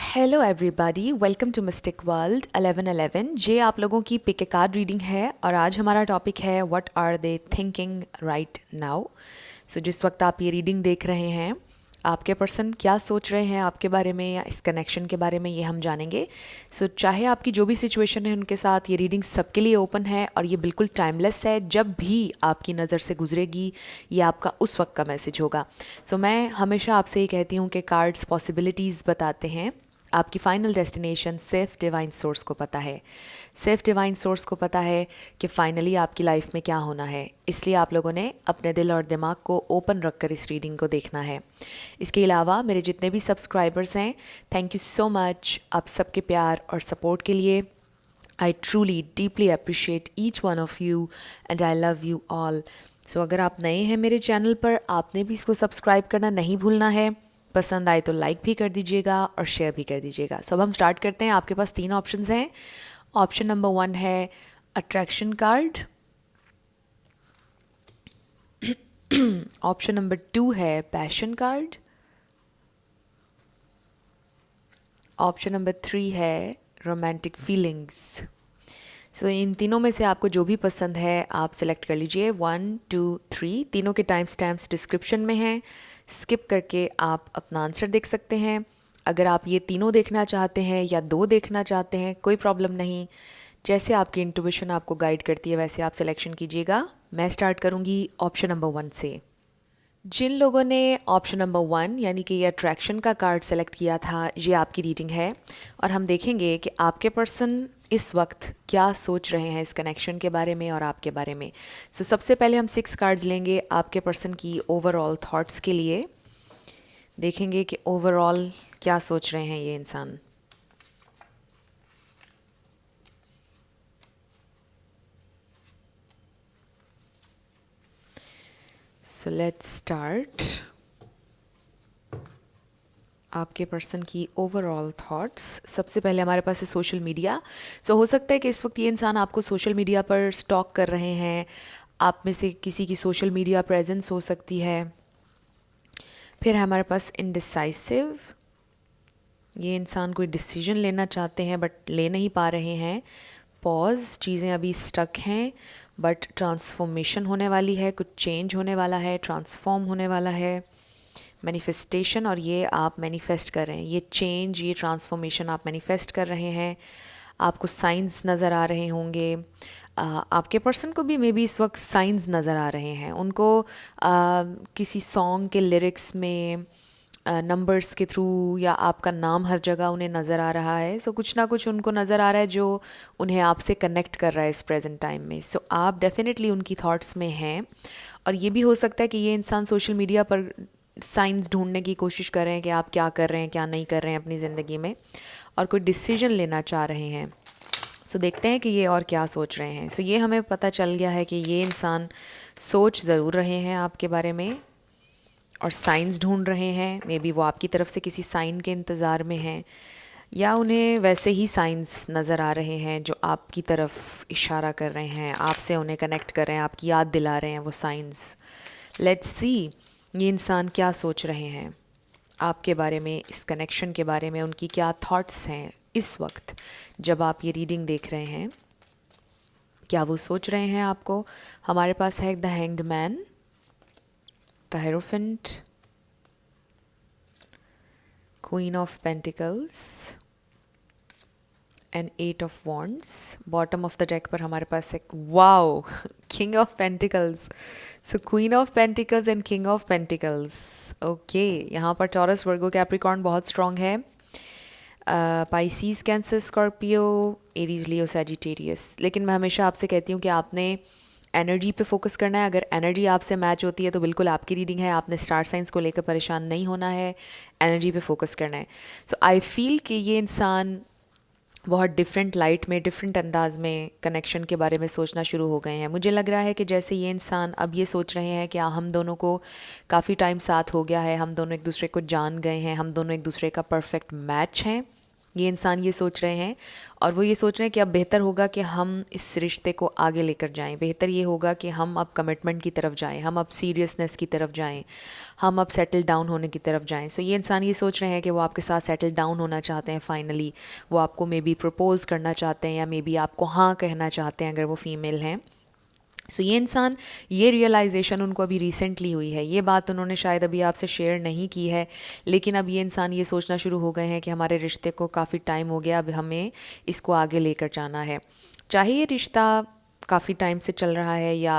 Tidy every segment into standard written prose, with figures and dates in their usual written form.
Hello everybody, welcome to mystic world 1111। ये आप लोगों की पिक ए कार्ड रीडिंग है और आज हमारा टॉपिक है what are they thinking right now. So जिस वक्त आप ये रीडिंग देख रहे हैं, आपके पर्सन क्या सोच रहे हैं आपके बारे में या इस कनेक्शन के बारे में, ये हम जानेंगे। सो चाहे आपकी जो भी सिचुएशन है उनके साथ, ये रीडिंग सबके लिए ओपन है और ये बिल्कुल टाइमलेस है। जब भी आपकी नज़र से गुजरेगी ये आपका उस वक्त का मैसेज होगा। सो मैं हमेशा आपसे ये कहती हूँ कि कार्ड्स पॉसिबिलिटीज़ बताते हैं। आपकी फाइनल डेस्टिनेशन सिर्फ डिवाइन सोर्स को पता है। सिर्फ डिवाइन सोर्स को पता है कि फाइनली आपकी लाइफ में क्या होना है। इसलिए आप लोगों ने अपने दिल और दिमाग को ओपन रखकर इस रीडिंग को देखना है। इसके अलावा मेरे जितने भी सब्सक्राइबर्स हैं, थैंक यू सो मच आप सबके प्यार और सपोर्ट के लिए। I truly deeply appreciate each one of you and I love you all. So अगर आप नए हैं मेरे चैनल पर, आपने भी इसको सब्सक्राइब करना नहीं भूलना है। पसंद आए तो लाइक भी कर दीजिएगा और शेयर भी कर दीजिएगा। सब हम स्टार्ट करते हैं। आपके पास 3 ऑप्शंस हैं। ऑप्शन नंबर 1 है अट्रैक्शन कार्ड, ऑप्शन नंबर 2 है पैशन कार्ड, ऑप्शन नंबर 3 है रोमांटिक फीलिंग्स। सो इन तीनों में से आपको जो भी पसंद है आप सेलेक्ट कर लीजिए। 1 2 3 तीनों के टाइम स्टैम्प्स डिस्क्रिप्शन में हैं। स्किप करके आप अपना आंसर देख सकते हैं। अगर आप ये तीनों देखना चाहते हैं या 2 देखना चाहते हैं, कोई प्रॉब्लम नहीं। जैसे आपकी इंट्यूशन आपको गाइड करती है वैसे आप सिलेक्शन कीजिएगा। मैं स्टार्ट करूँगी ऑप्शन नंबर 1 से। जिन लोगों ने ऑप्शन नंबर 1 यानी कि ये अट्रैक्शन का कार्ड सेलेक्ट किया था, ये आपकी रीडिंग है और हम देखेंगे कि आपके पर्सन इस वक्त क्या सोच रहे हैं इस कनेक्शन के बारे में और आपके बारे में। सो सबसे पहले हम 6 कार्ड्स लेंगे आपके पर्सन की ओवरऑल थॉट्स के लिए। देखेंगे कि ओवरऑल क्या सोच रहे हैं ये इंसान। So let's start. आपके पर्सन की ओवरऑल थॉट्स। सबसे पहले हमारे पास है सोशल मीडिया। सो हो सकता है कि इस वक्त ये इंसान आपको सोशल मीडिया पर स्टॉक कर रहे हैं। आप में से किसी की सोशल मीडिया प्रेजेंस हो सकती है। फिर है हमारे पास इनडिसाइसिव। ये इंसान कोई डिसीजन लेना चाहते हैं बट ले नहीं पा रहे हैं। पॉज, चीज़ें अभी स्टक हैं बट ट्रांसफॉर्मेशन होने वाली है, कुछ चेंज होने वाला है, ट्रांसफॉर्म होने वाला है। मैनिफेस्टेशन, और ये आप मैनिफेस्ट कर रहे हैं, ये चेंज, ये ट्रांसफॉर्मेशन आप मैनिफेस्ट कर रहे हैं। आपको साइंस नज़र आ रहे होंगे। आपके पर्सन को भी मे बी इस वक्त साइंस नज़र आ रहे हैं। उनको किसी सॉन्ग के लिरिक्स में नंबर्स के थ्रू या आपका नाम हर जगह उन्हें नज़र आ रहा है। सो कुछ ना कुछ उनको नज़र आ रहा है जो उन्हें आपसे कनेक्ट कर रहा है इस प्रेजेंट टाइम में। सो आप डेफिनेटली उनकी थॉट्स में हैं। और ये भी हो सकता है कि ये इंसान सोशल मीडिया पर साइंस ढूंढने की कोशिश कर रहे हैं कि आप क्या कर रहे हैं, क्या नहीं कर रहे हैं अपनी ज़िंदगी में, और कोई डिसीजन लेना चाह रहे हैं। सो देखते हैं कि ये और क्या सोच रहे हैं। सो ये हमें पता चल गया है कि ये इंसान सोच ज़रूर रहे हैं आपके बारे में और साइंस ढूंढ रहे हैं। मे बी वो आपकी तरफ से किसी साइन के इंतज़ार में हैं या उन्हें वैसे ही साइंस नज़र आ रहे हैं जो आपकी तरफ इशारा कर रहे हैं, आपसे उन्हें कनेक्ट कर रहे हैं, आपकी याद दिला रहे हैं वो साइंस। लेट्स सी ये इंसान क्या सोच रहे हैं आपके बारे में, इस कनेक्शन के बारे में, उनकी क्या थॉट्स हैं इस वक्त जब आप ये रीडिंग देख रहे हैं। क्या वो सोच रहे हैं आपको। हमारे पास है the hanged man, the hierophant, queen of pentacles and 8 of wands. Bottom of the deck पर हमारे पास है wow king of pentacles. So queen of pentacles and king of pentacles. Okay, यहाँ पर टॉरस, वर्गो, कैप्रिकॉर्न बहुत स्ट्रॉन्ग है। Pisces, cancer, Scorpio, Aries, लियो, Sagittarius. लेकिन मैं हमेशा आपसे कहती हूँ कि आपने एनर्जी पे फोकस करना है। अगर एनर्जी आपसे मैच होती है तो बिल्कुल आपकी रीडिंग है। आपने स्टार साइंस को लेकर परेशान नहीं होना है, एनर्जी पे फोकस करना है। सो आई फील कि ये इंसान बहुत डिफरेंट लाइट में, डिफरेंट अंदाज में कनेक्शन के बारे में सोचना शुरू हो गए हैं। मुझे लग रहा है कि जैसे ये इंसान अब ये सोच रहे हैं कि हम दोनों को काफ़ी टाइम साथ हो गया है, हम दोनों एक दूसरे को जान गए हैं, हम दोनों एक दूसरे का परफेक्ट मैच हैं। ये इंसान ये सोच रहे हैं, और वो ये सोच रहे हैं कि अब बेहतर होगा कि हम इस रिश्ते को आगे लेकर जाएं, बेहतर ये होगा कि हम अब कमिटमेंट की तरफ जाएं, हम अब सीरियसनेस की तरफ जाएं, हम अब सेटल डाउन होने की तरफ जाएं। सो ये इंसान ये सोच रहे हैं कि वो आपके साथ सेटल डाउन होना चाहते हैं फाइनली, वो आपको मे बी प्रपोज़ करना चाहते हैं, या मे बी आपको हाँ कहना चाहते हैं अगर वो फीमेल हैं। सो ये इंसान, ये रियलाइजेशन उनको अभी रिसेंटली हुई है, ये बात उन्होंने शायद अभी आपसे शेयर नहीं की है, लेकिन अब ये इंसान ये सोचना शुरू हो गए हैं कि हमारे रिश्ते को काफ़ी टाइम हो गया, अब हमें इसको आगे लेकर जाना है। चाहे ये रिश्ता काफ़ी टाइम से चल रहा है या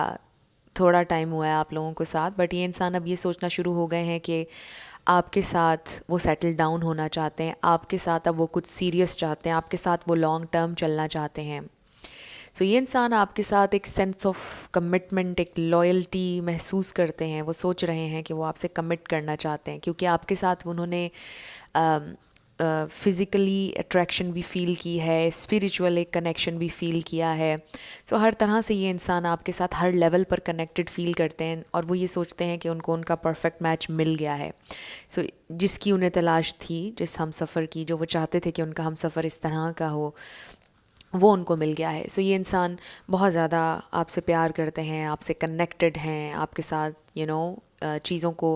थोड़ा टाइम हुआ है आप लोगों के साथ, बट ये इंसान अब ये सोचना शुरू हो गए हैं कि आपके साथ वो सेटल डाउन होना चाहते हैं, आपके साथ अब वो कुछ सीरियस चाहते हैं, आपके साथ वो लॉन्ग टर्म चलना चाहते हैं। सो ये इंसान आपके साथ एक सेंस ऑफ कमिटमेंट, एक लॉयल्टी महसूस करते हैं, वो सोच रहे हैं कि वो आपसे कमिट करना चाहते हैं, क्योंकि आपके साथ उन्होंने फ़िज़िकली अट्रैक्शन भी फ़ील की है, स्पिरिचुअल एक कनेक्शन भी फ़ील किया है। सो हर तरह से ये इंसान आपके साथ हर लेवल पर कनेक्टेड फ़ील करते हैं, और वो ये सोचते हैं कि उनको उनका परफेक्ट मैच मिल गया है। सो जिसकी उन्हें तलाश थी, जिस हम सफ़र की, जो वो चाहते थे कि उनका हम सफ़र इस तरह का हो, वो उनको मिल गया है। सो ये इंसान बहुत ज़्यादा आपसे प्यार करते हैं, आपसे कनेक्टेड हैं, आपके साथ चीज़ों को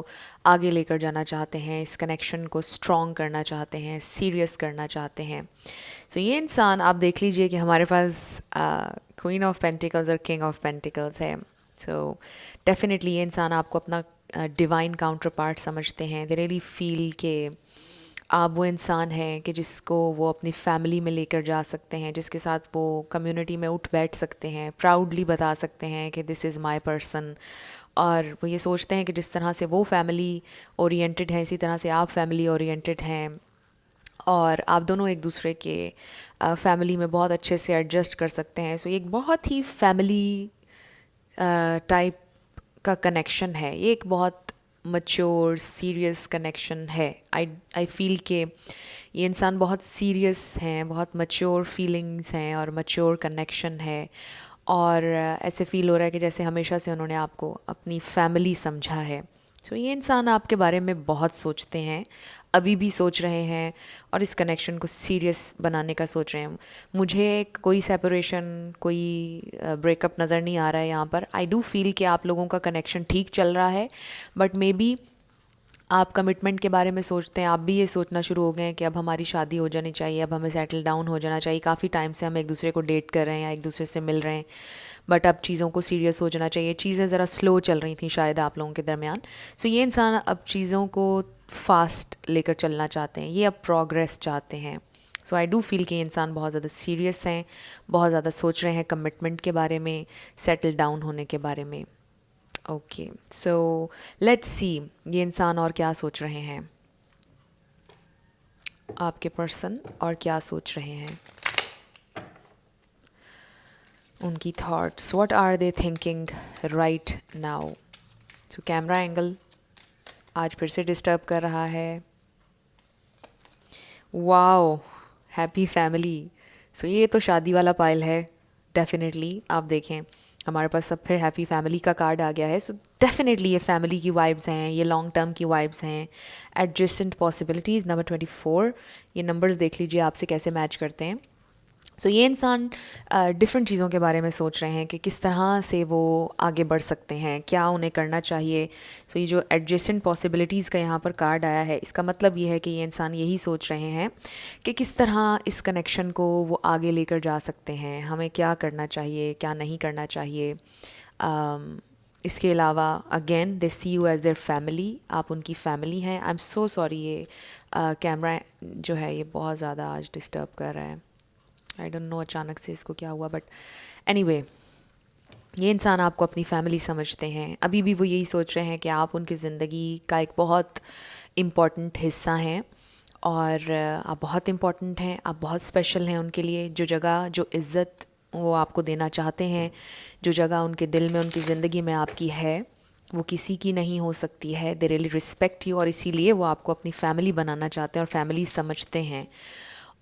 आगे लेकर जाना चाहते हैं, इस कनेक्शन को स्ट्रॉन्ग करना चाहते हैं, सीरियस करना चाहते हैं। सो ये इंसान, आप देख लीजिए कि हमारे पास क्वीन ऑफ पेंटिकल्स और किंग ऑफ पेंटिकल्स है। सो डेफिनेटली ये इंसान आपको अपना डिवाइन काउंटर पार्ट समझते हैं। दे रियली फील के आप वो इंसान हैं कि जिसको वो अपनी फैमिली में लेकर जा सकते हैं, जिसके साथ वो कम्युनिटी में उठ बैठ सकते हैं, प्राउडली बता सकते हैं कि दिस इज़ माय पर्सन। और वो ये सोचते हैं कि जिस तरह से वो फैमिली ओरिएंटेड है, इसी तरह से आप फैमिली ओरिएंटेड हैं, और आप दोनों एक दूसरे के फैमिली में बहुत अच्छे से एडजस्ट कर सकते हैं। सो ये एक बहुत ही फैमिली टाइप का कनेक्शन है, ये एक बहुत मच्योर सीरियस कनेक्शन है। आई फील के ये इंसान बहुत सीरियस हैं, बहुत मच्योर फीलिंग्स हैं और मच्योर कनेक्शन है, और ऐसे फील हो रहा है कि जैसे हमेशा से उन्होंने आपको अपनी फैमिली समझा है। सो ये इंसान आपके बारे में बहुत सोचते हैं, अभी भी सोच रहे हैं, और इस कनेक्शन को सीरियस बनाने का सोच रहे हैं। मुझे कोई सेपरेशन, कोई ब्रेकअप नज़र नहीं आ रहा है यहाँ पर। आई डू फील कि आप लोगों का कनेक्शन ठीक चल रहा है, बट मे बी आप कमिटमेंट के बारे में सोचते हैं, आप भी ये सोचना शुरू हो गए हैं कि अब हमारी शादी हो जानी चाहिए, अब हमें सेटल डाउन हो जाना चाहिए। काफ़ी टाइम से हम एक दूसरे को डेट कर रहे हैं या एक दूसरे से मिल रहे हैं, बट अब चीज़ों को सीरियस हो जाना चाहिए। चीज़ें ज़रा स्लो चल रही थी शायद आप लोगों के दरमियान। सो ये इंसान अब चीज़ों को फास्ट लेकर चलना चाहते हैं, ये अब प्रोग्रेस चाहते हैं। सो आई डू फील कि ये इंसान बहुत ज़्यादा सीरियस हैं, बहुत ज़्यादा सोच रहे हैं कमिटमेंट के बारे में, सेटल डाउन होने के बारे में। ओके, सो लेट्स सी ये इंसान और क्या सोच रहे हैं, आपके पर्सन और क्या सोच रहे हैं, उनकी thoughts, what are they thinking right now. So camera angle आज फिर से डिस्टर्ब कर रहा है। Wow, happy family. सो ये तो शादी वाला पाइल है डेफिनेटली। आप देखें हमारे पास सब फिर हैप्पी फैमिली का कार्ड आ गया है। सो डेफिनेटली ये फैमिली की वाइब्स हैं, ये लॉन्ग टर्म की वाइब्स हैं। एडजेसेंट पॉसिबिलिटीज़ नंबर 24, ये नंबर्स देख लीजिए आपसे कैसे मैच करते हैं। सो ये इंसान डिफरेंट चीज़ों के बारे में सोच रहे हैं कि किस तरह से वो आगे बढ़ सकते हैं, क्या उन्हें करना चाहिए। सो ये जो एडजेसेंट पॉसिबिलिटीज़ का यहाँ पर कार्ड आया है, इसका मतलब ये है कि ये इंसान यही सोच रहे हैं कि किस तरह इस कनेक्शन को वो आगे लेकर जा सकते हैं, हमें क्या करना चाहिए, क्या नहीं करना चाहिए। इसके अलावा again they see you as their family, आप उनकी फैमिली हैं। आई एम सो सॉरी, ये कैमरा जो है ये बहुत ज़्यादा आज डिस्टर्ब कर रहा है। आई डोंट नो अचानक से इसको क्या हुआ, बट एनीवे ये इंसान आपको अपनी फैमिली समझते हैं। अभी भी वो यही सोच रहे हैं कि आप उनकी ज़िंदगी का एक बहुत इम्पॉर्टेंट हिस्सा हैं, और आप बहुत इम्पॉर्टेंट हैं, आप बहुत स्पेशल हैं उनके लिए। जो जगह, जो इज़्ज़त वो आपको देना चाहते हैं, जो जगह उनके दिल में, उनकी ज़िंदगी में आपकी है, वो किसी की नहीं हो सकती है। दे रियली रिस्पेक्ट यू, और इसीलिए वो आपको अपनी फैमिली बनाना चाहते हैं और फैमिली समझते हैं।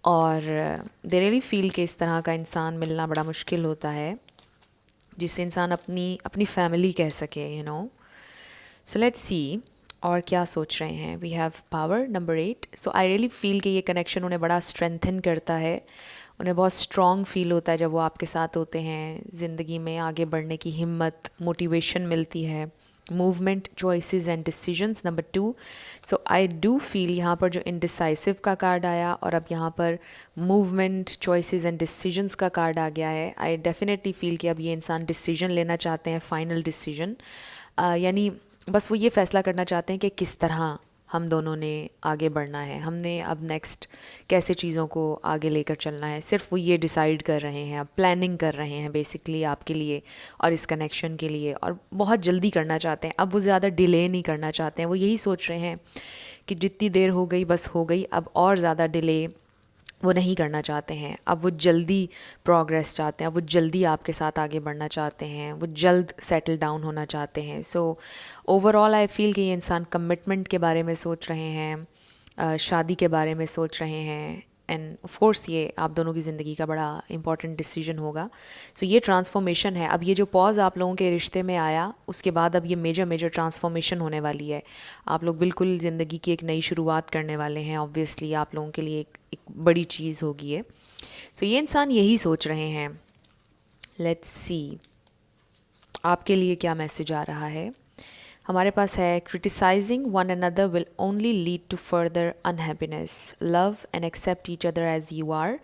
और दे रियली फील कि इस तरह का इंसान मिलना बड़ा मुश्किल होता है, जिससे इंसान अपनी अपनी फैमिली कह सके, you know. So let's see और क्या सोच रहे हैं। We have power number 8। So I really feel कि ये कनेक्शन उन्हें बड़ा स्ट्रेंथन करता है, उन्हें बहुत स्ट्रॉन्ग फील होता है जब वो आपके साथ होते हैं। ज़िंदगी में आगे बढ़ने की हिम्मत, मोटिवेशन मिलती है। Movement, choices and decisions number 2। So I do feel यहाँ पर जो इनडिसाइसिव का कार्ड आया और अब यहाँ पर मूवमेंट, चॉइसेस एंड डिसीजंस का कार्ड आ गया है, आई डेफिनेटली फील कि अब ये इंसान डिसीजन लेना चाहते हैं, फाइनल डिसीजन। यानी बस वो ये फ़ैसला करना चाहते हैं कि किस तरह हम दोनों ने आगे बढ़ना है, हमने अब नेक्स्ट कैसे चीज़ों को आगे लेकर चलना है। सिर्फ वो ये डिसाइड कर रहे हैं, अब प्लानिंग कर रहे हैं बेसिकली आपके लिए और इस कनेक्शन के लिए, और बहुत जल्दी करना चाहते हैं। अब वो ज़्यादा डिले नहीं करना चाहते हैं, वो यही सोच रहे हैं कि जितनी देर हो गई बस हो गई, अब और ज़्यादा डिले वो नहीं करना चाहते हैं। अब वो जल्दी प्रोग्रेस चाहते हैं, अब वो जल्दी आपके साथ आगे बढ़ना चाहते हैं, वो जल्द सेटल डाउन होना चाहते हैं। सो ओवरऑल आई फील कि ये इंसान कमिटमेंट के बारे में सोच रहे हैं, शादी के बारे में सोच रहे हैं, एंड ऑफ कोर्स ये आप दोनों की ज़िंदगी का बड़ा इंपॉर्टेंट डिसीजन होगा। सो ये ट्रांसफॉर्मेशन है। अब ये जो पॉज आप लोगों के रिश्ते में आया, उसके बाद अब ये मेजर मेजर ट्रांसफॉर्मेशन होने वाली है। आप लोग बिल्कुल ज़िंदगी की एक नई शुरुआत करने वाले हैं। ऑब्वियसली आप लोगों के लिए एक बड़ी चीज़ होगी ये। सो ये इंसान यही सोच रहे हैं। लेट्स सी आपके लिए क्या मैसेज आ रहा है। हमारे पास है criticising one another will only lead to further unhappiness, love and accept each other as you are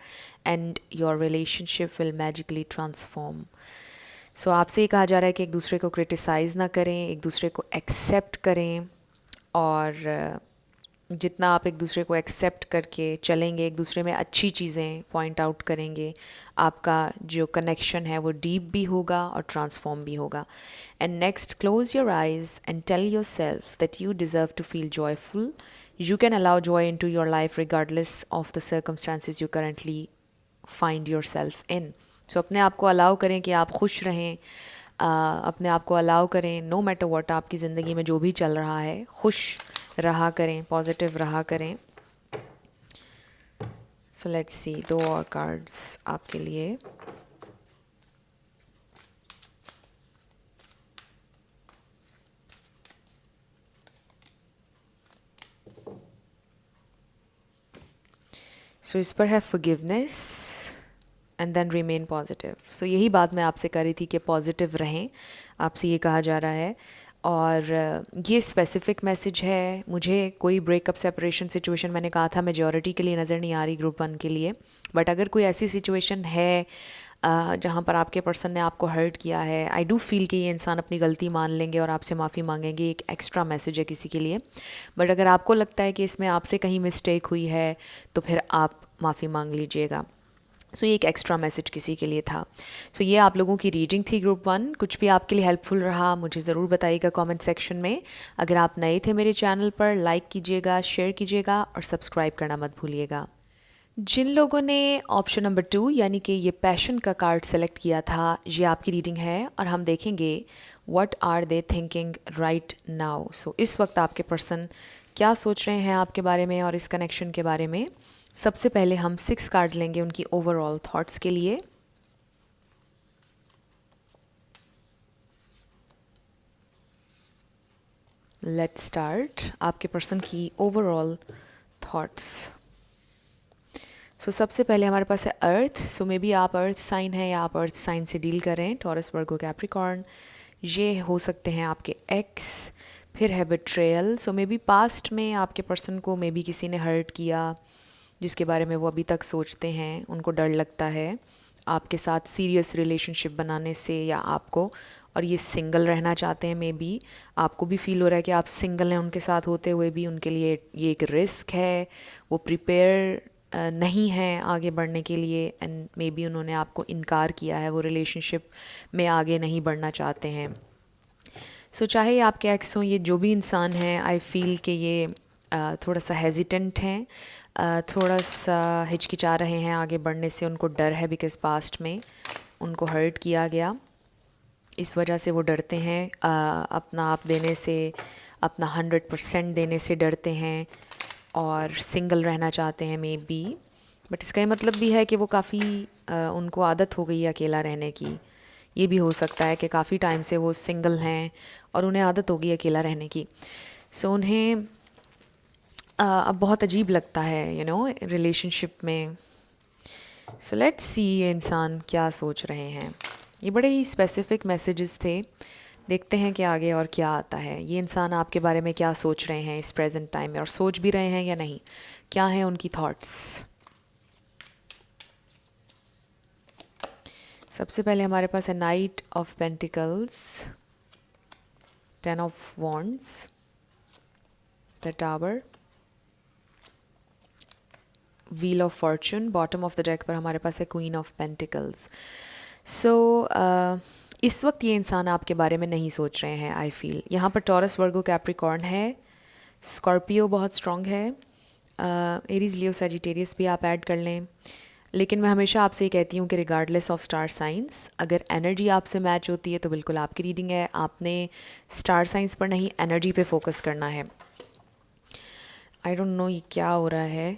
and your relationship will magically transform. So आपसे ये कहा जा रहा है कि एक दूसरे को क्रिटिसाइज़ ना करें, एक दूसरे को एक्सेप्ट करें, और जितना आप एक दूसरे को एक्सेप्ट करके चलेंगे, एक दूसरे में अच्छी चीज़ें पॉइंट आउट करेंगे, आपका जो कनेक्शन है वो डीप भी होगा और ट्रांसफॉर्म भी होगा। And next, close your eyes and tell yourself that you deserve to feel joyful. You can allow joy into your life regardless of the circumstances you currently find yourself in. So अपने आप को allow करें कि आप खुश रहें, अपने आप को अलाउ करें, नो मैटर व्हाट आपकी ज़िंदगी में जो भी चल रहा है, खुश रहा करें, पॉजिटिव रहा करें। सो लेट्स सी 2 और कार्ड्स आपके लिए। सो इस पर है forgiveness and then remain positive. So यही बात मैं आपसे कर रही थी कि पॉजिटिव रहें, आपसे ये कहा जा रहा है। और ये स्पेसिफिक मैसेज है। मुझे कोई ब्रेकअप सेपरेशन सिचुएशन, मैंने कहा था मेजॉरिटी के लिए नज़र नहीं आ रही, ग्रुप 1 के लिए। बट अगर कोई ऐसी सिचुएशन है जहाँ पर आपके पर्सन ने आपको हर्ट किया है, आई डू फील कि ये इंसान अपनी गलती मान लेंगे और आपसे माफ़ी मांगेंगे। एक एक्स्ट्रा मैसेज है किसी के लिए। बट अगर आपको लगता है कि इसमें आपसे कहीं मिस्टेक हुई है तो फिर आप माफ़ी मांग लीजिएगा। सो ये एक एक्स्ट्रा मैसेज किसी के लिए था। सो ये आप लोगों की रीडिंग थी ग्रुप 1। कुछ भी आपके लिए हेल्पफुल रहा मुझे ज़रूर बताइएगा कमेंट सेक्शन में। अगर आप नए थे मेरे चैनल पर, लाइक कीजिएगा, शेयर कीजिएगा और सब्सक्राइब करना मत भूलिएगा। जिन लोगों ने ऑप्शन नंबर 2 यानी कि ये पैशन का कार्ड सेलेक्ट किया था, ये आपकी रीडिंग है और हम देखेंगे what are they thinking right now. So इस वक्त आपके पर्सन क्या सोच रहे हैं आपके बारे में और इस कनेक्शन के बारे में। सबसे पहले हम 6 कार्ड्स लेंगे उनकी ओवरऑल थॉट्स के लिए। लेट्स स्टार्ट आपके पर्सन की ओवरऑल थॉट्स। सो सबसे पहले हमारे पास है अर्थ। सो मे बी आप अर्थ साइन है या आप अर्थ साइन से डील कर रहे हैं, टॉरस, वर्गो, कैप्रिकॉर्न। ये हो सकते हैं आपके एक्स। फिर है betrayal. So may be past में आपके पर्सन को मे बी किसी ने हर्ट किया जिसके बारे में वो अभी तक सोचते हैं, उनको डर लगता है आपके साथ सीरियस रिलेशनशिप बनाने से या आपको, और ये सिंगल रहना चाहते हैं। मे बी आपको भी फील हो रहा है कि आप सिंगल हैं उनके साथ होते हुए भी, उनके लिए ये एक रिस्क है, वो प्रिपेयर नहीं है आगे बढ़ने के लिए, एंड मे बी उन्होंने आपको इनकार किया है, वो रिलेशनशिप में आगे नहीं बढ़ना चाहते हैं। सो चाहे ये आपके एक्स हों, ये जो भी इंसान हैं, आई फील कि ये थोड़ा सा हेजिटेंट हैं, थोड़ा सा हिचकिचा रहे हैं आगे बढ़ने से। उनको डर है बिकॉज़ पास्ट में उनको हर्ट किया गया, इस वजह से वो डरते हैं। अपना आप देने से, अपना 100% देने से डरते हैं और सिंगल रहना चाहते हैं मे बी। बट इसका ये मतलब भी है कि वो काफ़ी उनको आदत हो गई है अकेला रहने की। ये भी हो सकता है कि काफ़ी टाइम से वो सिंगल हैं और उन्हें आदत हो गई अकेला रहने की। सो उन्हें अब बहुत अजीब लगता है रिलेशनशिप में। सो लेट्स सी ये इंसान क्या सोच रहे हैं। ये बड़े ही स्पेसिफिक मैसेजेस थे। देखते हैं कि आगे और क्या आता है। ये इंसान आपके बारे में क्या सोच रहे हैं इस प्रेजेंट टाइम में, और सोच भी रहे हैं या नहीं, क्या हैं उनकी थॉट्स। सबसे पहले हमारे पास है night of pentacles, 10 of wands, the tower, wheel of Fortune. Bottom of the deck पर हमारे पास है क्वीन ऑफ पेंटिकल्स। सो इस वक्त ये इंसान आपके बारे में नहीं सोच रहे हैं। आई फील यहाँ पर टॉरस, वर्गो, कैप्रिकॉर्न है, स्कॉर्पियो बहुत स्ट्रॉन्ग है, एरीज, लियो, सजिटेरियस भी आप ऐड कर लें। लेकिन मैं हमेशा आपसे ये कहती हूँ कि रिगार्डलेस ऑफ स्टार साइंस, अगर एनर्जी आपसे मैच होती है तो बिल्कुल आपकी रीडिंग है। आपने स्टार साइंस पर नहीं, एनर्जी पे फोकस करना है। आई डोंट नो ये क्या हो रहा है,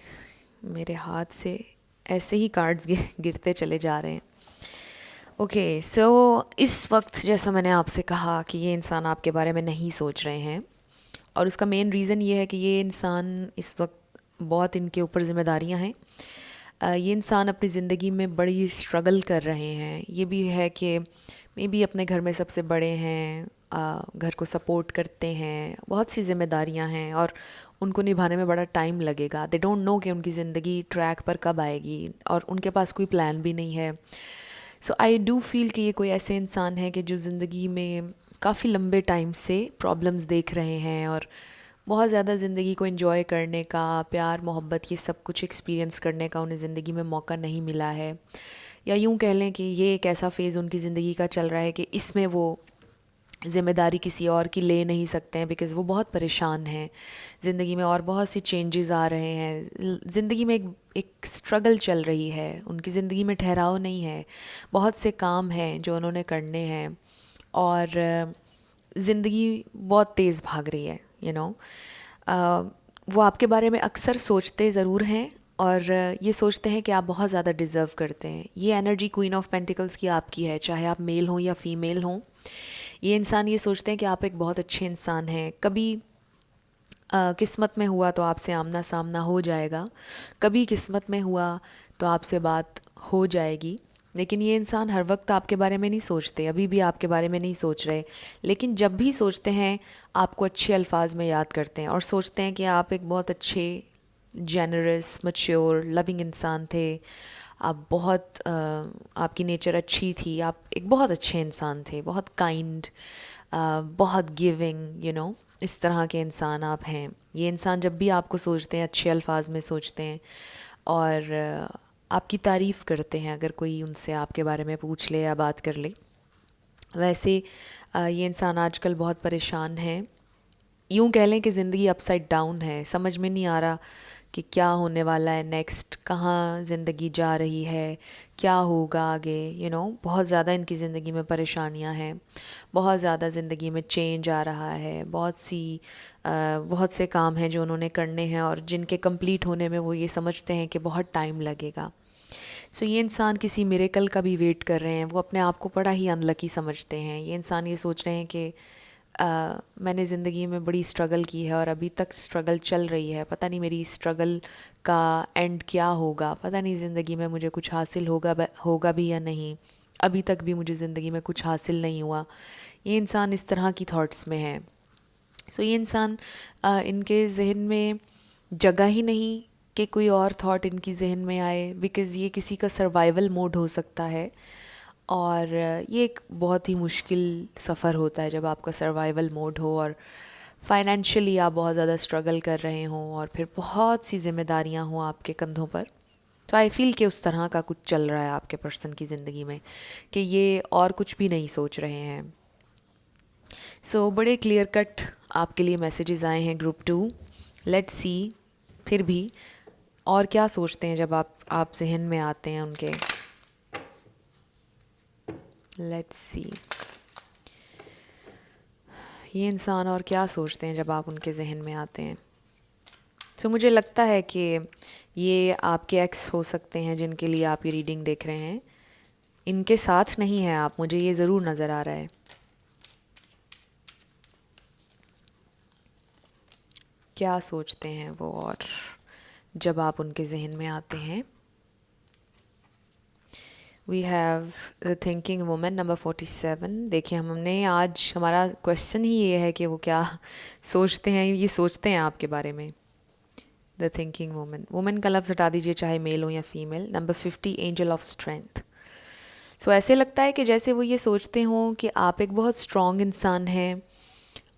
मेरे हाथ से ऐसे ही कार्ड्स गिरते चले जा रहे हैं। ओके, सो इस वक्त जैसा मैंने आपसे कहा कि ये इंसान आपके बारे में नहीं सोच रहे हैं, और उसका मेन रीज़न ये है कि ये इंसान इस वक्त बहुत इनके ऊपर जिम्मेदारियां हैं। ये इंसान अपनी ज़िंदगी में बड़ी स्ट्रगल कर रहे हैं। ये भी है कि मे बी अपने घर में सबसे बड़े हैं, घर को सपोर्ट करते हैं, बहुत सी जिम्मेदारियां हैं और उनको निभाने में बड़ा टाइम लगेगा। दे डोंट नो कि उनकी ज़िंदगी ट्रैक पर कब आएगी, और उनके पास कोई प्लान भी नहीं है। सो आई डू फील कि ये कोई ऐसे इंसान है कि जो ज़िंदगी में काफ़ी लंबे टाइम से प्रॉब्लम्स देख रहे हैं, और बहुत ज़्यादा ज़िंदगी को एंजॉय करने का, प्यार मोहब्बत ये सब कुछ एक्सपीरियंस करने का उन्हें ज़िंदगी में मौका नहीं मिला है। या यूँ कह लें कि ये एक ऐसा फ़ेज़ उनकी ज़िंदगी का चल रहा है कि इसमें वो ज़िम्मेदारी किसी और की ले नहीं सकते हैं, बिकॉज़ वो बहुत परेशान हैं ज़िंदगी में, और बहुत सी चेंजेस आ रहे हैं ज़िंदगी में। एक स्ट्रगल चल रही है उनकी ज़िंदगी में, ठहराव नहीं है, बहुत से काम हैं जो उन्होंने करने हैं, और ज़िंदगी बहुत तेज़ भाग रही है। वो आपके बारे में अक्सर सोचते ज़रूर हैं, और ये सोचते हैं कि आप बहुत ज़्यादा डिज़र्व करते हैं। ये एनर्जी क्वीन ऑफ पेंटिकल्स की आपकी है, चाहे आप मेल हों या फीमेल हों। ये इंसान ये सोचते हैं कि आप एक बहुत अच्छे इंसान हैं। कभी किस्मत में हुआ तो आपसे आमना सामना हो जाएगा, कभी किस्मत में हुआ तो आपसे बात हो जाएगी। लेकिन ये इंसान हर वक्त आपके बारे में नहीं सोचते, अभी भी आपके बारे में नहीं सोच रहे। लेकिन जब भी सोचते हैं आपको अच्छे अल्फाज में याद करते हैं, और सोचते हैं कि आप एक बहुत अच्छे, जेनरस, मैच्योर, लविंग इंसान थे। आप बहुत आपकी नेचर अच्छी थी, आप एक बहुत अच्छे इंसान थे, बहुत काइंड, बहुत गिविंग, इस तरह के इंसान आप हैं। ये इंसान जब भी आपको सोचते हैं अच्छे अल्फाज में सोचते हैं, और आपकी तारीफ़ करते हैं अगर कोई उनसे आपके बारे में पूछ ले या बात कर ले। वैसे ये इंसान आजकल बहुत परेशान है। यूँ कह लें कि ज़िंदगी अपसाइड डाउन है, समझ में नहीं आ रहा कि क्या होने वाला है नेक्स्ट, कहाँ ज़िंदगी जा रही है, क्या होगा आगे। बहुत ज़्यादा इनकी ज़िंदगी में परेशानियां हैं, बहुत ज़्यादा ज़िंदगी में चेंज आ रहा है, बहुत से काम हैं जो उन्होंने करने हैं, और जिनके कंप्लीट होने में वो ये समझते हैं कि बहुत टाइम लगेगा। सो ये इंसान किसी मिरेकल का भी वेट कर रहे हैं। वो अपने आप को बड़ा ही अनलकी समझते हैं। ये इंसान ये सोच रहे हैं कि मैंने ज़िंदगी में बड़ी स्ट्रगल की है, और अभी तक स्ट्रगल चल रही है, पता नहीं मेरी स्ट्रगल का एंड क्या होगा, पता नहीं ज़िंदगी में मुझे कुछ हासिल होगा भी या नहीं। अभी तक भी मुझे ज़िंदगी में कुछ हासिल नहीं हुआ। ये इंसान इस तरह की थॉट्स में है। सो ये इंसान, इनके जहन में जगह ही नहीं कि कोई और थॉट इनकी जहन में आए, बिकॉज़ ये किसी का सर्वाइवल मोड हो सकता है। और ये एक बहुत ही मुश्किल सफ़र होता है जब आपका सर्वाइवल मोड हो, और फाइनेंशियली आप बहुत ज़्यादा स्ट्रगल कर रहे हों, और फिर बहुत सी जिम्मेदारियां हों आपके कंधों पर। तो आई फील कि उस तरह का कुछ चल रहा है आपके पर्सन की ज़िंदगी में, कि ये और कुछ भी नहीं सोच रहे हैं। सो बड़े क्लियर कट आपके लिए मैसेजेस आए हैं ग्रुप 2। लेट्स सी फिर भी और क्या सोचते हैं जब आप जहन में आते हैं उनके। लेट्स सी ये इंसान और क्या सोचते हैं जब आप उनके जहन में आते हैं। सो मुझे लगता है कि ये आपके एक्स हो सकते हैं जिनके लिए आप ये रीडिंग देख रहे हैं। इनके साथ नहीं है आप, मुझे ये ज़रूर नज़र आ रहा है। क्या सोचते हैं वो, और जब आप उनके जहन में आते हैं। We have the thinking women number 47। देखिए हमने आज, हमारा क्वेश्चन ही ये है कि वो क्या सोचते हैं, ये सोचते हैं आपके बारे में। द थिंकिंग वुमेन, वुमेन का लफ्ज़ हटा दीजिए, चाहे मेल हो या female. Number 50, angel of strength. So ऐसे लगता है कि जैसे वो ये सोचते हों कि आप एक बहुत स्ट्रॉन्ग इंसान हैं,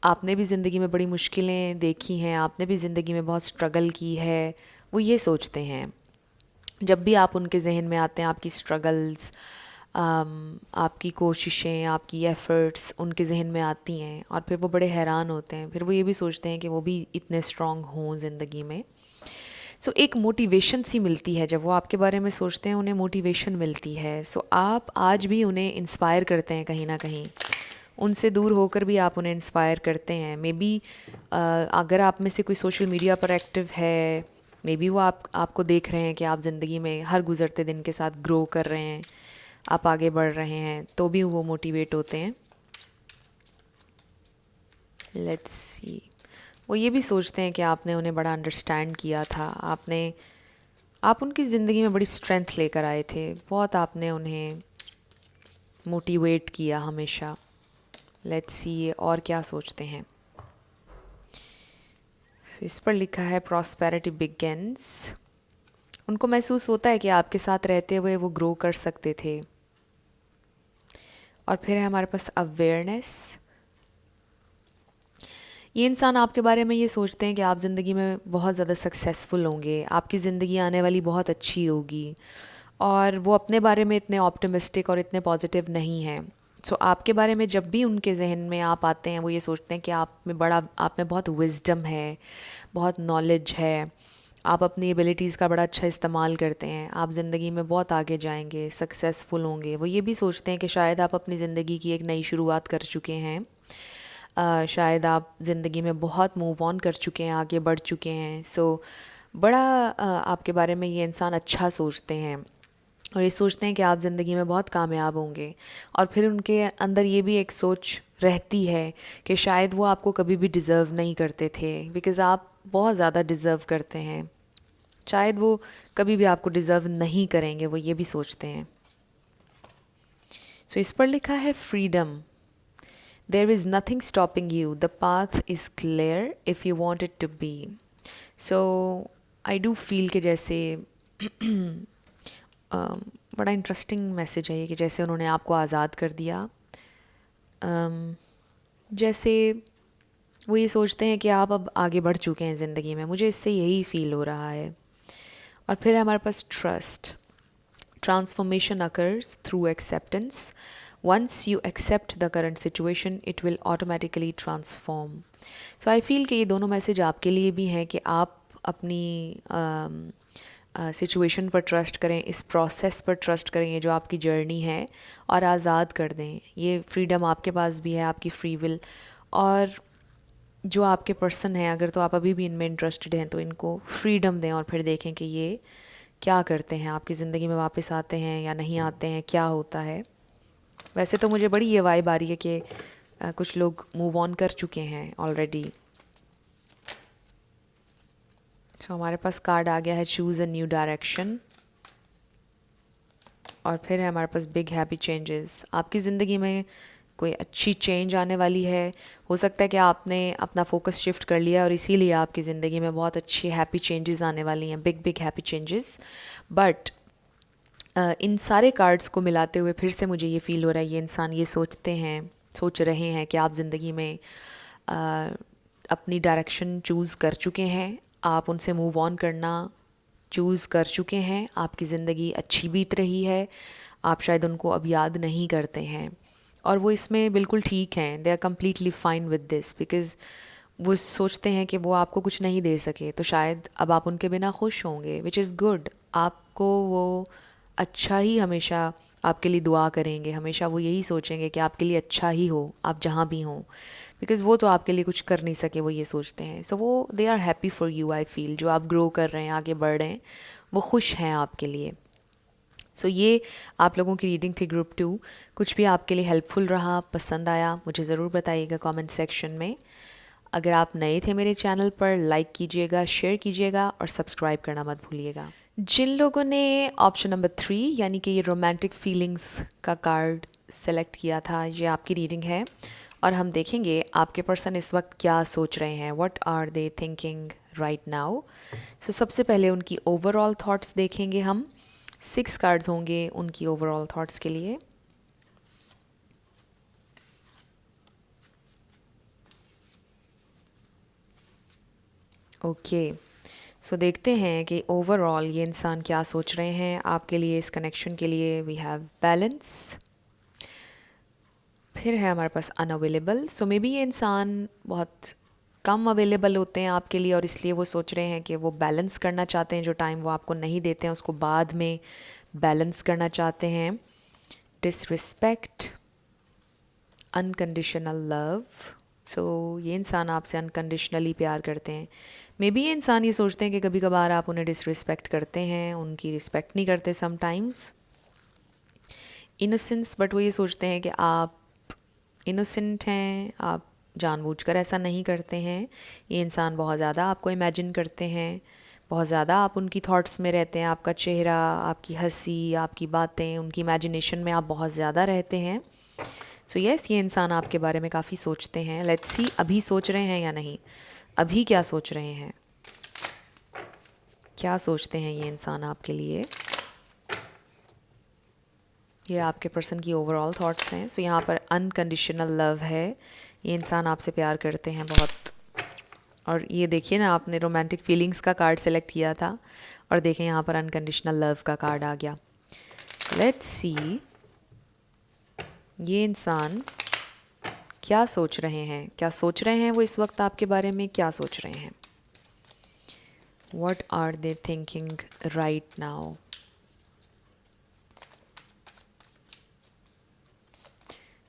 आपने भी ज़िंदगी में बड़ी मुश्किलें देखी हैं, आपने भी ज़िंदगी में बहुत स्ट्रगल की है। वो ये सोचते हैं जब भी आप उनके जहन में आते हैं, आपकी स्ट्रगल्स, आपकी कोशिशें, आपकी एफ़र्ट्स उनके जहन में आती हैं, और फिर वो बड़े हैरान होते हैं। फिर वो ये भी सोचते हैं कि वो भी इतने स्ट्रॉन्ग हों ज़िंदगी में। सो एक मोटिवेशन सी मिलती है जब वो आपके बारे में सोचते हैं, उन्हें मोटिवेशन मिलती है। सो आप आज भी उन्हें इंस्पायर करते हैं कहीं ना कहीं, उनसे दूर होकर भी आप उन्हें इंस्पायर करते हैं। मे बी अगर आप में से कोई सोशल मीडिया पर एक्टिव है, मे बी वो आपको देख रहे हैं कि आप ज़िंदगी में हर गुज़रते दिन के साथ ग्रो कर रहे हैं, आप आगे बढ़ रहे हैं, तो भी वो मोटिवेट होते हैं। लेट्स सी, वो ये भी सोचते हैं कि आपने उन्हें बड़ा अंडरस्टैंड किया था, आप उनकी ज़िंदगी में बड़ी स्ट्रेंथ लेकर आए थे, बहुत आपने उन्हें मोटिवेट किया हमेशा। लेट्स सी ये और क्या सोचते हैं। So, इस पर लिखा है प्रॉस्पेरिटी बिगिंस। उनको महसूस होता है कि आपके साथ रहते हुए वो ग्रो कर सकते थे। और फिर है हमारे पास अवेयरनेस। ये इंसान आपके बारे में ये सोचते हैं कि आप ज़िंदगी में बहुत ज़्यादा सक्सेसफुल होंगे, आपकी ज़िंदगी आने वाली बहुत अच्छी होगी, और वो अपने बारे में इतने ऑप्टिमिस्टिक और इतने पॉजिटिव नहीं हैं। सो आपके बारे में जब भी उनके जहन में आप आते हैं, वो ये सोचते हैं कि आप में बहुत विजडम है, बहुत नॉलेज है, आप अपनी एबिलिटीज़ का बड़ा अच्छा इस्तेमाल करते हैं, आप ज़िंदगी में बहुत आगे जाएंगे, सक्सेसफुल होंगे। वो ये भी सोचते हैं कि शायद आप अपनी ज़िंदगी की एक नई शुरुआत कर चुके हैं, शायद आप ज़िंदगी में बहुत मूव ऑन कर चुके हैं, आगे बढ़ चुके हैं। सो बड़ा आपके बारे में ये इंसान अच्छा सोचते हैं, और ये सोचते हैं कि आप ज़िंदगी में बहुत कामयाब होंगे। और फिर उनके अंदर ये भी एक सोच रहती है कि शायद वो आपको कभी भी डिज़र्व नहीं करते थे, बिकॉज़ आप बहुत ज़्यादा डिज़र्व करते हैं। शायद वो कभी भी आपको डिज़र्व नहीं करेंगे, वो ये भी सोचते हैं। सो इस पर लिखा है freedom. There is nothing stopping you, the path is clear if you want it to be. So I do feel कि जैसे बड़ा इंटरेस्टिंग मैसेज है ये, कि जैसे उन्होंने आपको आज़ाद कर दिया। जैसे वो ये सोचते हैं कि आप अब आगे बढ़ चुके हैं ज़िंदगी में, मुझे इससे यही फील हो रहा है। और फिर हमारे पास trust. Transformation occurs through acceptance. Once you accept the current situation it will automatically transform. So I feel कि ये दोनों मैसेज आपके लिए भी हैं कि आप अपनी सिचुएशन पर ट्रस्ट करें, इस प्रोसेस पर ट्रस्ट करें, ये जो आपकी जर्नी है, और आज़ाद कर दें। ये फ्रीडम आपके पास भी है, आपकी फ्री विल। और जो आपके पर्सन हैं, अगर तो आप अभी भी इनमें इंटरेस्टेड हैं, तो इनको फ्रीडम दें, और फिर देखें कि ये क्या करते हैं, आपकी ज़िंदगी में वापस आते हैं या नहीं आते हैं, क्या होता है। वैसे तो मुझे बड़ी ये वाइब आ रही है कि कुछ लोग मूव ऑन कर चुके हैं ऑलरेडी। तो हमारे पास कार्ड आ गया है चूज़ अ न्यू डायरेक्शन। और फिर है हमारे पास बिग हैप्पी चेंजेस। आपकी ज़िंदगी में कोई अच्छी चेंज आने वाली है। हो सकता है कि आपने अपना फोकस शिफ्ट कर लिया और इसीलिए आपकी ज़िंदगी में बहुत अच्छी हैप्पी चेंजेस आने वाली हैं, big big happy changes. But in सारे कार्ड्स को मिलाते हुए फिर से मुझे ये फ़ील हो रहा है, ये इंसान ये सोच रहे हैं कि आप ज़िंदगी में अपनी डायरेक्शन चूज़ कर चुके हैं, आप उनसे मूव ऑन करना चूज़ कर चुके हैं, आपकी ज़िंदगी अच्छी बीत रही है, आप शायद उनको अब याद नहीं करते हैं, और वो इसमें बिल्कुल ठीक हैं। They are completely fine with this, because वो सोचते हैं कि वो आपको कुछ नहीं दे सके, तो शायद अब आप उनके बिना खुश होंगे, विच इज़ गुड। आपको वो अच्छा ही हमेशा आपके लिए दुआ करेंगे, हमेशा वो यही सोचेंगे कि आपके लिए अच्छा ही हो, आप जहाँ भी हों, बिकॉज़ वो तो आपके लिए कुछ कर नहीं सके, वो ये सोचते हैं। सो वो they are happy for you. I feel जो आप ग्रो कर रहे हैं, आगे बढ़ रहे हैं, वो खुश हैं आपके लिए। सो ये आप लोगों की रीडिंग थी ग्रुप 2। कुछ भी आपके लिए हेल्पफुल रहा, पसंद आया, मुझे ज़रूर बताइएगा कमेंट सेक्शन में। अगर आप नए थे मेरे चैनल पर, लाइक कीजिएगा, शेयर कीजिएगा और सब्सक्राइब करना मत भूलिएगा। जिन लोगों ने ऑप्शन नंबर 3 यानी कि ये रोमांटिक फीलिंग्स का कार्ड सेलेक्ट किया था, ये आपकी रीडिंग है और हम देखेंगे आपके पर्सन इस वक्त क्या सोच रहे हैं, what are they thinking right now. So सबसे पहले उनकी ओवरऑल थॉट्स देखेंगे हम। 6 कार्ड्स होंगे उनकी ओवरऑल थॉट्स के लिए। ओके, सो देखते हैं कि ओवरऑल ये इंसान क्या सोच रहे हैं आपके लिए, इस कनेक्शन के लिए। वी हैव बैलेंस, फिर है हमारे पास अनअवेलेबल। सो मे बी ये इंसान बहुत कम अवेलेबल होते हैं आपके लिए और इसलिए वो सोच रहे हैं कि वो बैलेंस करना चाहते हैं, जो टाइम वो आपको नहीं देते हैं उसको बाद में बैलेंस करना चाहते हैं। Disrespect, unconditional love. सो ये इंसान आपसे अनकंडीशनली प्यार करते हैं। मे बी ये इंसान ये सोचते हैं कि कभी कभार आप उन्हें डिसरिस्पेक्ट करते हैं, उनकी रिस्पेक्ट नहीं करते समटाइम्स। इनोसेंस, बट वो ये सोचते हैं कि आप इनोसेंट हैं, आप जानबूझकर ऐसा नहीं करते हैं। ये इंसान बहुत ज़्यादा आपको इमेजिन करते हैं, बहुत ज़्यादा आप उनकी थॉट्स में रहते हैं। आपका चेहरा, आपकी हंसी, आपकी बातें, उनकी इमेजिनेशन में आप बहुत ज़्यादा रहते हैं। सो यस, ये इंसान आपके बारे में काफ़ी सोचते हैं। लेट्स सी अभी सोच रहे हैं या नहीं, अभी क्या सोच रहे हैं, क्या सोचते हैं ये इंसान आपके लिए। ये आपके पर्सन की ओवरऑल थॉट्स हैं। सो यहाँ पर अनकंडीशनल लव है, ये इंसान आपसे प्यार करते हैं बहुत। और ये देखिए ना, आपने रोमांटिक फीलिंग्स का कार्ड सेलेक्ट किया था और देखें यहाँ पर अनकंडीशनल लव का कार्ड आ गया। लेट्स सी ये इंसान क्या सोच रहे हैं, क्या सोच रहे हैं वो इस वक्त आपके बारे में, क्या सोच रहे हैं। What are they thinking right now?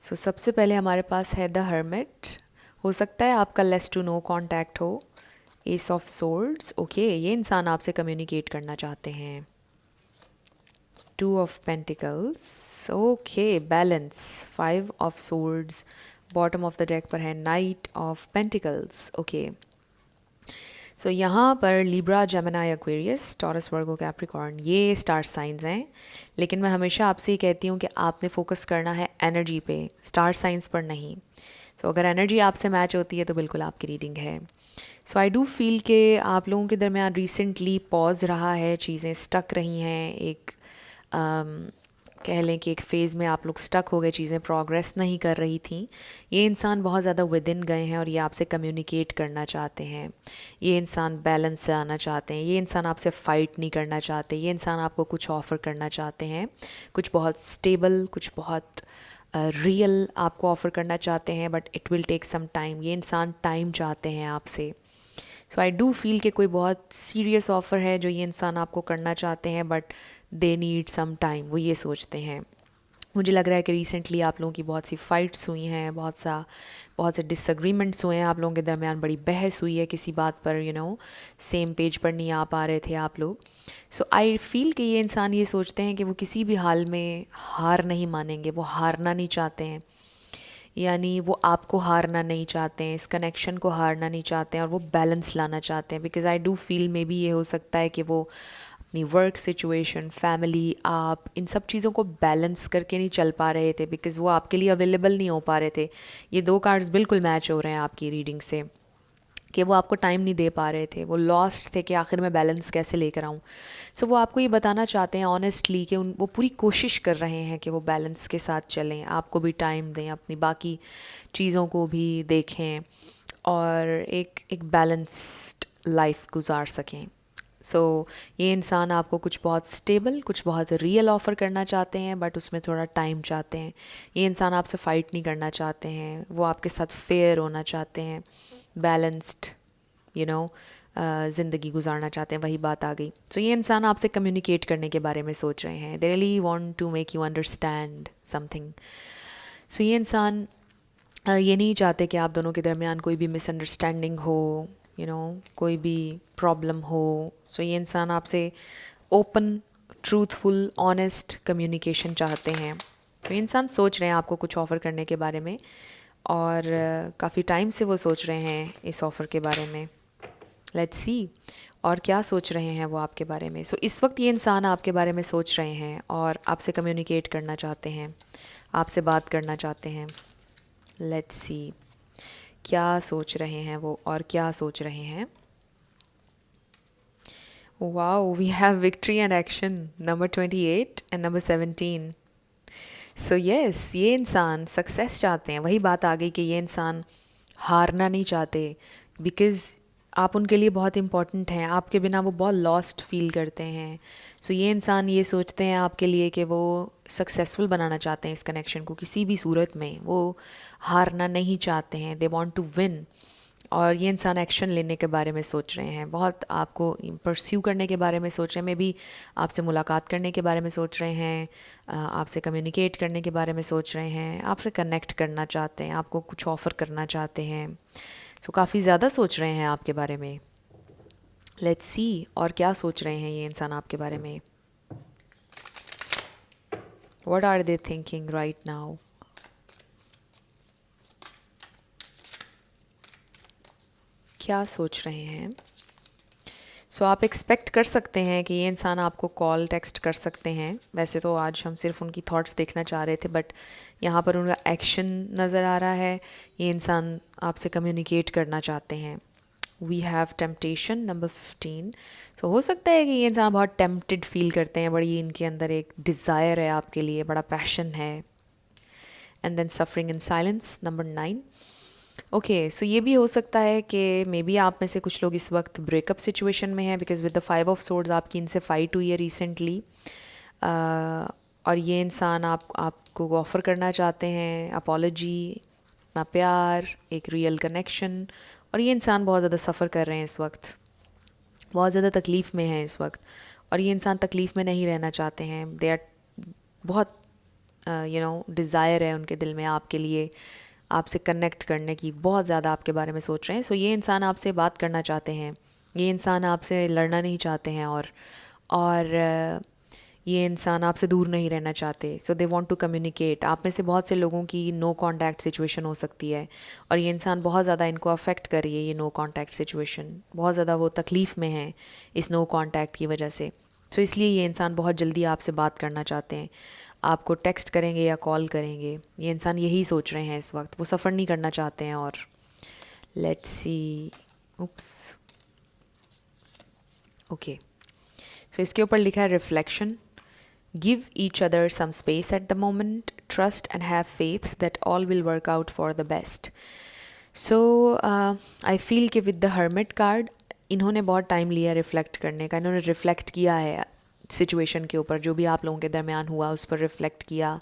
सो सबसे पहले हमारे पास है द हर्मिट। हो सकता है आपका लेस टू नो कॉन्टैक्ट हो। एस ऑफ सोर्ड्स, ओके, ये इंसान आपसे कम्युनिकेट करना चाहते हैं। 2 of pentacles, okay, balance. 5 of swords, bottom of the deck पर है नाइट ऑफ पेंटिकल्स, ओके। सो यहाँ पर लिब्रा, जेमिनी, एक्वेरियस, टॉरस, वर्गो, कैप्रिकॉर्न, ये स्टार साइंस हैं। लेकिन मैं हमेशा आपसे ये कहती हूँ कि आपने फोकस करना है एनर्जी पे, स्टार साइंस पर नहीं। सो अगर एनर्जी आपसे मैच होती है तो बिल्कुल आपकी रीडिंग है। सो आई डू फील कि आप लोगों के दरमियान रिसेंटली पॉज रहा है, चीज़ें स्टक रही हैं। एक कह लें कि एक फ़ेज़ में आप लोग स्टक हो गए, चीज़ें प्रोग्रेस नहीं कर रही थी। ये इंसान बहुत ज़्यादा विद इन गए हैं और ये आपसे कम्युनिकेट करना चाहते हैं। ये इंसान बैलेंस से आना चाहते हैं। ये इंसान आपसे फ़ाइट नहीं करना चाहते। ये इंसान आपको कुछ ऑफ़र करना चाहते हैं, कुछ बहुत स्टेबल, कुछ बहुत रियल आपको ऑफ़र करना चाहते हैं, but it will take some time. ये इंसान टाइम चाहते हैं आपसे। सो आई डू फील कि कोई बहुत सीरियस ऑफ़र है जो ये इंसान आपको करना चाहते हैं, but they need some time, वो ये सोचते हैं। मुझे लग रहा है कि रिसेंटली आप लोगों की बहुत सी फ़ाइट्स हुई हैं, बहुत से डिसएग्रीमेंट्स हुए हैं आप लोगों के दरमियान, बड़ी बहस हुई है किसी बात पर, सेम पेज पर नहीं आ पा रहे थे आप लोग। सो आई फील कि ये इंसान ये सोचते हैं कि वो किसी भी हाल में हार नहीं मानेंगे, वो हारना नहीं चाहते हैं। यानी वो आपको हारना नहीं चाहते हैं, इस कनेक्शन को हारना नहीं चाहते हैं और वो बैलेंस लाना चाहते हैं। Because I do feel may be ये हो सकता है कि वो अपनी वर्क सिचुएशन, फैमिली, आप इन सब चीज़ों को बैलेंस करके नहीं चल पा रहे थे, बिकॉज़ वो आपके लिए अवेलेबल नहीं हो पा रहे थे। ये 2 कार्ड्स बिल्कुल मैच हो रहे हैं आपकी रीडिंग से कि वो आपको टाइम नहीं दे पा रहे थे, वो लॉस्ट थे कि आखिर मैं बैलेंस कैसे लेकर आऊँ। सो वो आपको ये बताना चाहते हैं ऑनेस्टली कि वो पूरी कोशिश कर रहे हैं कि वो बैलेंस के साथ चलें, आपको भी टाइम दें, अपनी बाकी चीज़ों को भी देखें और एक बैलेंस्ड लाइफ गुजार सकें। सो ये इंसान आपको कुछ बहुत स्टेबल, कुछ बहुत रियल ऑफ़र करना चाहते हैं, बट उसमें थोड़ा टाइम चाहते हैं। ये इंसान आपसे फ़ाइट नहीं करना चाहते हैं, वो आपके साथ फेयर होना चाहते हैं, बैलेंस्ड ज़िंदगी गुजारना चाहते हैं, वही बात आ गई। सो ये इंसान आपसे कम्युनिकेट करने के बारे में सोच रहे हैं। They really want to make you understand something. So ये इंसान ये नहीं चाहते कि आप दोनों के दरमियान कोई भी मिसअंडरस्टैंडिंग हो, कोई भी प्रॉब्लम हो। सो ये इंसान आपसे ओपन, ट्रूथफुल, ऑनेस्ट कम्युनिकेशन चाहते हैं। तो ये इंसान सोच रहे हैं आपको कुछ ऑफ़र करने के बारे में और काफ़ी टाइम से वो सोच रहे हैं इस ऑफ़र के बारे में। लेट्स सी और क्या सोच रहे हैं वो आपके बारे में। सो इस वक्त ये इंसान आपके बारे में सोच रहे हैं और आपसे कम्युनिकेट करना चाहते हैं, आपसे बात करना चाहते हैं। लेट्स सी क्या सोच रहे हैं वो और क्या सोच रहे हैं। Wow, we have victory and action, number 28 and number 17। So yes, ये इंसान सक्सेस चाहते हैं। वही बात आ गई कि ये इंसान हारना नहीं चाहते, बिकॉज़ आप उनके लिए बहुत इम्पॉर्टेंट हैं। आपके बिना वो बहुत लॉस्ट फील करते हैं। सो ये इंसान ये सोचते हैं आपके लिए कि वो सक्सेसफुल बनाना चाहते हैं इस कनेक्शन को किसी भी सूरत में। वो हारना नहीं चाहते हैं, दे वांट टू विन। और ये इंसान एक्शन लेने के बारे में सोच रहे हैं, बहुत आपको परस्यू करने के बारे में सोच रहे हैं। मे बी आपसे मुलाकात करने के बारे में सोच रहे हैं, आपसे कम्युनिकेट करने के बारे में सोच रहे हैं, आपसे कनेक्ट करना चाहते हैं, आपको कुछ ऑफ़र करना चाहते हैं। सो काफ़ी ज़्यादा सोच रहे हैं आपके बारे में। लेट्स सी और क्या सोच रहे हैं ये इंसान आपके बारे में। What are they thinking right now. क्या सोच रहे हैं। सो आप एक्सपेक्ट कर सकते हैं कि ये इंसान आपको कॉल टेक्स्ट कर सकते हैं। वैसे तो आज हम सिर्फ उनकी थॉट्स देखना चाह रहे थे, बट यहाँ पर उनका एक्शन नज़र आ रहा है। ये इंसान आपसे कम्युनिकेट करना चाहते हैं। We have temptation, number 15। So हो सकता है कि ये इंसान बहुत टेम्प्टेड फील करते हैं, बड़ी इनके अंदर एक डिज़ायर है आपके लिए, बड़ा पैशन है। And then suffering in silence, number 9। Okay, so ये भी हो सकता है कि मे बी आप में से कुछ लोग इस वक्त ब्रेकअप सिचुएशन में हैं, because with the 5 of swords आपकी इनसे फाइट हुई है रिसेंटली। और ये इंसान आपको ऑफ़र करना चाहते हैं अपॉलॉजी, अपना प्यार, एक रियल कनेक्शन। और ये इंसान बहुत ज़्यादा सफ़र कर रहे हैं इस वक्त, बहुत ज़्यादा तकलीफ़ में है इस वक्त। और ये इंसान तकलीफ़ में नहीं रहना चाहते हैं। दे आर बहुत डिज़ायर है उनके दिल में आपके लिए, आपसे कनेक्ट करने की, बहुत ज़्यादा आपके बारे में सोच रहे हैं। सो ये इंसान आपसे बात करना चाहते हैं, ये इंसान आपसे लड़ना नहीं चाहते हैं, और ये इंसान आपसे दूर नहीं रहना चाहते। सो दे वांट टू कम्युनिकेट। आप में से बहुत से लोगों की नो कांटेक्ट सिचुएशन हो सकती है, और ये इंसान बहुत ज़्यादा इनको अफेक्ट कर रही है ये नो कांटेक्ट सिचुएशन। बहुत ज़्यादा वो तकलीफ़ में हैं इस नो कांटेक्ट की वजह से। सो इसलिए ये इंसान बहुत जल्दी आपसे बात करना चाहते हैं, आपको टेक्स्ट करेंगे या कॉल करेंगे। ये इंसान यही सोच रहे हैं इस वक्त, वो सफ़र नहीं करना चाहते हैं। और लेट्स सी, उप्स, ओके, सो इसके ऊपर लिखा है reflection. Give each other some space at the moment, trust and have faith that all will work out for the best. So I feel कि विद द हर्मिट कार्ड इन्होंने बहुत time लिया reflect करने का। इन्होंने रिफ़्लेक्ट किया है situation के ऊपर, जो भी आप लोगों के दरमियान हुआ उस पर रिफ़्लेक्ट किया,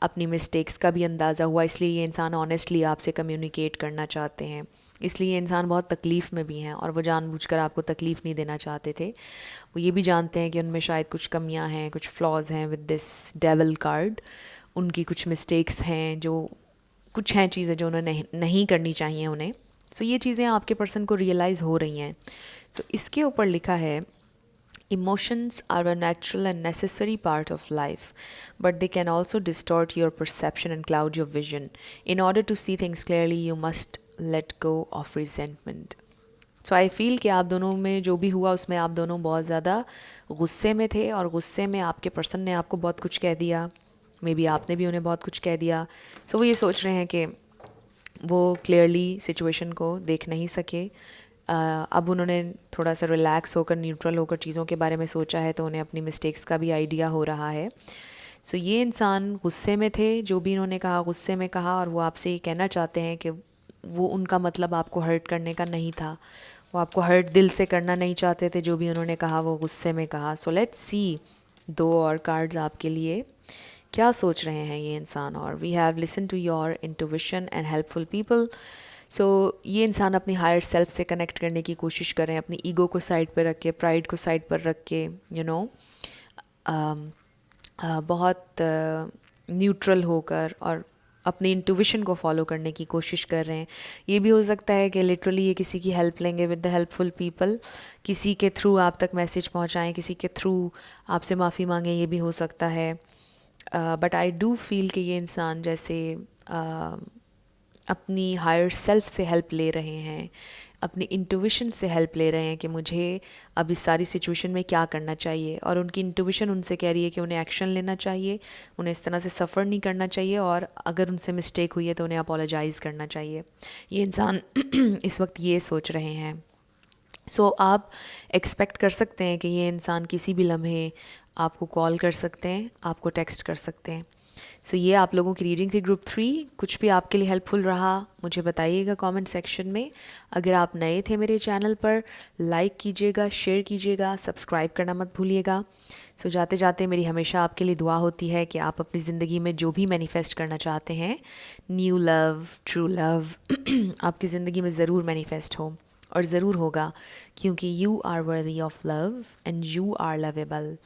अपनी मिस्टेक्स का भी अंदाज़ा हुआ। इसलिए ये इंसान ऑनेस्टली आपसे कम्युनिकेट करना चाहते हैं। इसलिए ये इंसान बहुत तकलीफ़ में भी हैं, और वो जानबूझकर आपको तकलीफ़ नहीं देना चाहते थे। वो ये भी जानते हैं कि उनमें शायद कुछ कमियां हैं, कुछ फ्लॉज हैं विद दिस डेविल कार्ड। उनकी कुछ मिस्टेक्स हैं, जो कुछ हैं चीज़ें जो उन्हें नहीं करनी चाहिए उन्हें। सो ये चीज़ें आपके पर्सन को रियलाइज़ हो रही हैं। सो इसके ऊपर लिखा है emotions are a natural and necessary part of life, but they can also distort your perception and cloud your vision. In order to see things clearly, you must let go of resentment. So I feel कि आप दोनों में जो भी हुआ उसमें आप दोनों बहुत ज़्यादा गुस्से में थे, और गुस्से में आपके पर्सन ने आपको बहुत कुछ कह दिया, मे बी आपने भी उन्हें बहुत कुछ कह दिया। सो वो ये सोच रहे हैं कि वो क्लियरली सिचुएशन को देख नहीं सके। अब उन्होंने थोड़ा सा रिलैक्स होकर, न्यूट्रल होकर चीज़ों के बारे में सोचा है, तो उन्हें अपनी मिस्टेक्स का भी आइडिया हो रहा है। सो ये इंसान गुस्से में थे, जो भी इन्होंने कहा गुस्से में कहा, और वो आपसे ये कहना चाहते हैं कि वो उनका मतलब आपको हर्ट करने का नहीं था, वो आपको हर्ट दिल से करना नहीं चाहते थे। जो भी उन्होंने कहा वो गुस्से में कहा। सो लेट्स सी 2 और कार्ड्स आपके लिए, क्या सोच रहे हैं ये इंसान। और we have listen to your intuition and helpful people. So ये इंसान अपनी हायर सेल्फ से कनेक्ट करने की कोशिश कर रहे हैं, अपनी ईगो को साइड पर रख के, प्राइड को साइड पर रख के, बहुत न्यूट्रल होकर, और अपनी इंट्यूशन को फॉलो करने की कोशिश कर रहे हैं। ये भी हो सकता है कि लिटरली ये किसी की हेल्प लेंगे विद द हेल्पफुल पीपल, किसी के थ्रू आप तक मैसेज पहुंचाएं, किसी के थ्रू आपसे माफ़ी मांगें, ये भी हो सकता है। बट आई डू फील कि ये इंसान जैसे अपनी हायर सेल्फ से हेल्प ले रहे हैं, अपनी इंट्यूशन से हेल्प ले रहे हैं कि मुझे अब इस सारी सिचुएशन में क्या करना चाहिए, और उनकी इंट्यूशन उनसे कह रही है कि उन्हें एक्शन लेना चाहिए, उन्हें इस तरह से सफ़र नहीं करना चाहिए, और अगर उनसे मिस्टेक हुई है तो उन्हें अपोलोजाइज़ करना चाहिए। ये इंसान इस वक्त ये सोच रहे हैं। सो आप एक्सपेक्ट कर सकते हैं कि ये इंसान किसी भी लम्हे आपको कॉल कर सकते हैं, आपको टेक्स्ट कर सकते हैं। सो ये आप लोगों की रीडिंग थी ग्रुप 3। कुछ भी आपके लिए हेल्पफुल रहा मुझे बताइएगा कमेंट सेक्शन में। अगर आप नए थे मेरे चैनल पर, लाइक कीजिएगा, शेयर कीजिएगा, सब्सक्राइब करना मत भूलिएगा। सो जाते जाते मेरी हमेशा आपके लिए दुआ होती है कि आप अपनी ज़िंदगी में जो भी मैनिफेस्ट करना चाहते हैं, न्यू लव, ट्रू लव आपकी ज़िंदगी में ज़रूर मैनिफेस्ट हो, और ज़रूर होगा, क्योंकि you are worthy of love and you are lovable.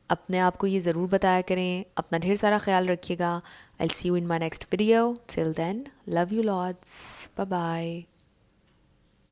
अपने आप को ये ज़रूर बताया करें। अपना ढेर सारा ख्याल रखिएगा। I will see you in my next video. Till then, love you lots, bye bye.